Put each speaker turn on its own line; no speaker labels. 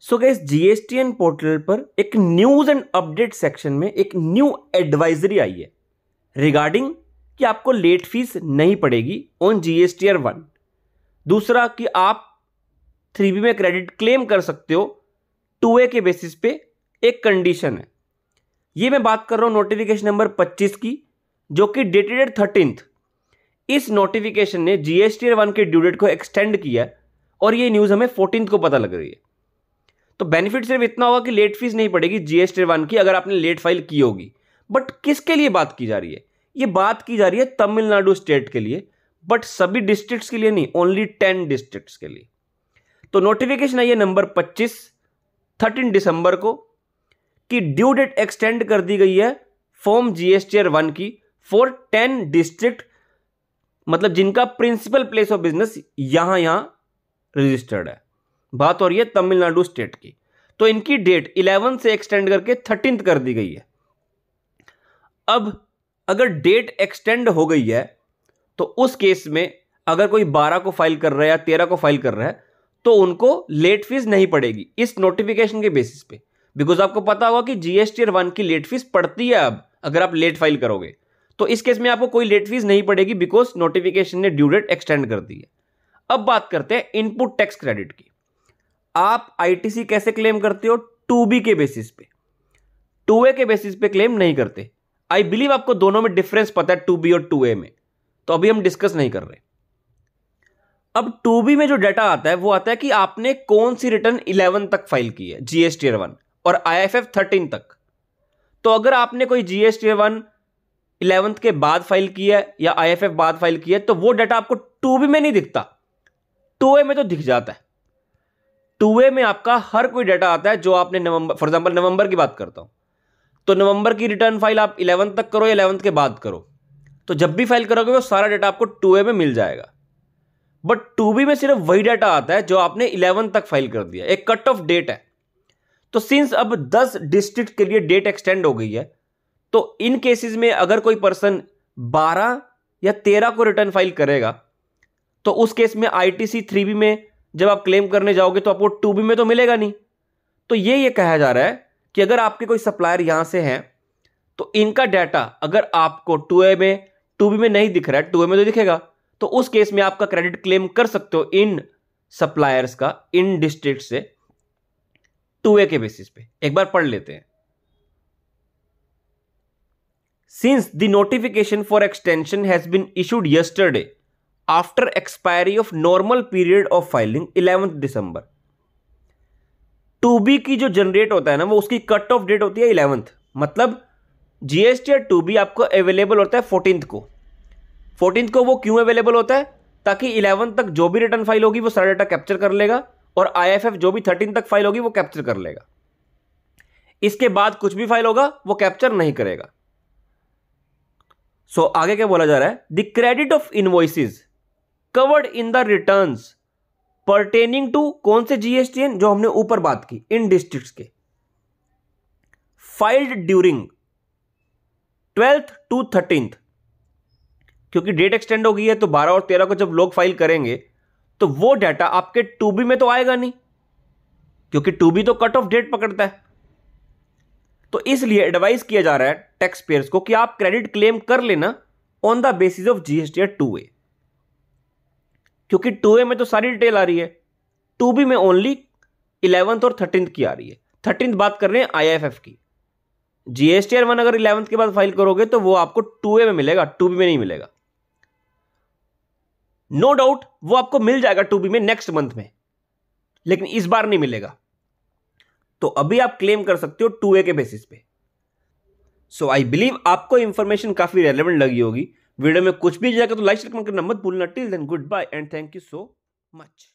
So guys, GSTN portal पर एक news and update section में एक न्यू एडवाइजरी आई है रिगार्डिंग कि आपको लेट फीस नहीं पड़ेगी ऑन जीएसटीआर 1। दूसरा कि आप 3B में क्रेडिट क्लेम कर सकते हो 2A के बेसिस पे, एक कंडीशन है। ये मैं बात कर रहा हूं नोटिफिकेशन नंबर 25 की, जो कि डेटेड 13th। इस नोटिफिकेशन ने जीएसटीआर 1 के ड्यू डेट को एक्सटेंड किया है और ये न्यूज हमें 14th को पता लग रही है। तो बेनिफिट सिर्फ इतना होगा कि लेट फीस नहीं पड़ेगी जीएसटीआर 1 की अगर आपने लेट फाइल की होगी। बट किसके लिए बात की जा रही है? ये बात की जा रही है तमिलनाडु स्टेट के लिए, बट सभी डिस्ट्रिक्ट्स के लिए नहीं, ओनली 10 डिस्ट्रिक्ट्स के लिए। तो नोटिफिकेशन आई है नंबर 25 13 दिसंबर को कि ड्यू डेट एक्सटेंड कर दी गई है फॉर्म जीएसटीआर 1 की फॉर 10 डिस्ट्रिक्ट, मतलब जिनका प्रिंसिपल प्लेस ऑफ बिजनेस यहां रजिस्टर्ड है। बात हो रही है तमिलनाडु स्टेट की। तो इनकी डेट 11 से एक्सटेंड करके 13th कर दी गई है। अब अगर डेट एक्सटेंड हो गई है तो उस केस में अगर कोई 12 को फाइल कर रहा है या 13 को फाइल कर रहा है तो उनको लेट फीस नहीं पड़ेगी इस नोटिफिकेशन के बेसिस पे। बिकॉज आपको पता होगा कि जीएसटीआर 1 की लेट फीस पड़ती है अब अगर आप लेट फाइल करोगे, तो इस केस में आपको कोई लेट फीस नहीं पड़ेगी बिकॉज नोटिफिकेशन ने ड्यू डेट एक्सटेंड कर दी है। अब बात करते हैं इनपुट टैक्स क्रेडिट की। आप आईटीसी कैसे क्लेम करते हो? 2B के बेसिस पे, 2A के बेसिस पे क्लेम नहीं करते। आई बिलीव आपको दोनों में डिफरेंस पता है 2B और 2A में, तो अभी हम डिस्कस नहीं कर रहे। अब 2B में जो डाटा आता है वो आता है कि आपने कौन सी रिटर्न 11 तक फाइल की है जीएसटीआर 1 और आईएफएफ 13 तक। तो अगर आपने कोई जीएसटीआर 1 11th के बाद फाइल किया है या आईएफएफ बाद फाइल किया है तो वो डाटा आपको 2B में नहीं दिखता, 2A में तो दिख जाता है। 2A में आपका हर कोई डाटा आता है जो आपने नवंबर, फॉर एग्जांपल नवंबर की बात करता हूं, तो नवंबर की रिटर्न फाइल आप 11 तक करो या 11 के बाद करो, तो जब भी फाइल करोगे वो सारा डाटा आपको 2A में मिल जाएगा। बट 2B में सिर्फ वही डाटा आता है जो आपने 11 तक फाइल कर दिया, एक कट ऑफ डेट है। तो सिंस अब 10 डिस्ट्रिक्ट के लिए डेट एक्सटेंड हो गई है, तो इन केसेस में अगर कोई पर्सन 12 या 13 को रिटर्न फाइल करेगा तो उस केस में आईटीसी 3B में जब आप क्लेम करने जाओगे तो आपको 2B में तो मिलेगा नहीं। तो ये कहा जा रहा है कि अगर आपके कोई सप्लायर यहां से हैं तो इनका डाटा अगर आपको 2B में नहीं दिख रहा है, 2A में तो दिखेगा, तो उस केस में आपका क्रेडिट क्लेम कर सकते हो इन सप्लायर्स का इन डिस्ट्रिक्ट से 2A के बेसिस पे। एक बार पढ़ लेते हैं। Since the notification for extension has been issued yesterday after expiry of normal period of filing 11 December. 2B की जो जनरेट होता है ना, वो उसकी कट ऑफ डेट होती है 11th। मतलब जीएसटीआर 2B आपको अवेलेबल होता है 14th को। 14th को वो क्यों अवेलेबल होता है? ताकि 11 तक जो भी रिटर्न फाइल होगी वो सारा डाटा कैप्चर कर लेगा और आईएफएफ जो भी 13 तक फाइल होगी वो कैप्चर कर लेगा। इसके बाद कुछ भी फाइल होगा वो कैप्चर नहीं करेगा। सो आगे क्या बोला जा रहा है? The credit of invoices covered in the returns pertaining to कौन से जीएसटीएन, जो हमने ऊपर बात की इन डिस्ट्रिक्ट्स के, filed during 12th to 13th। क्योंकि डेट एक्सटेंड हो गई है तो 12 और 13 को जब लोग फाइल करेंगे तो वो डाटा आपके 2B में तो आएगा नहीं, क्योंकि 2B तो कट ऑफ डेट पकड़ता है। तो इसलिए एडवाइस किया जा रहा है टैक्स पेयर्स को कि आप क्रेडिट क्लेम कर लेना on the basis of GSTR 2A, क्योंकि 2A में तो सारी डिटेल आ रही है, 2B में ओनली 11th और 13th की आ रही है। 13th बात कर रहे हैं आईएफएफ की। जीएसटीआर 1 अगर 11th के बाद फाइल करोगे तो वो आपको 2A में मिलेगा, 2B में नहीं मिलेगा। नो डाउट वो आपको मिल जाएगा 2B में नेक्स्ट मंथ में, लेकिन इस बार नहीं मिलेगा। तो अभी आप क्लेम कर सकते हो 2A के बेसिस पे। सो आई बिलीव आपको इंफॉर्मेशन काफी रेलेवेंट लगी होगी। वीडियो में कुछ भी जाएगा तो लाइक कमेंट करना मत भूलना। Till then goodbye and thank you so much.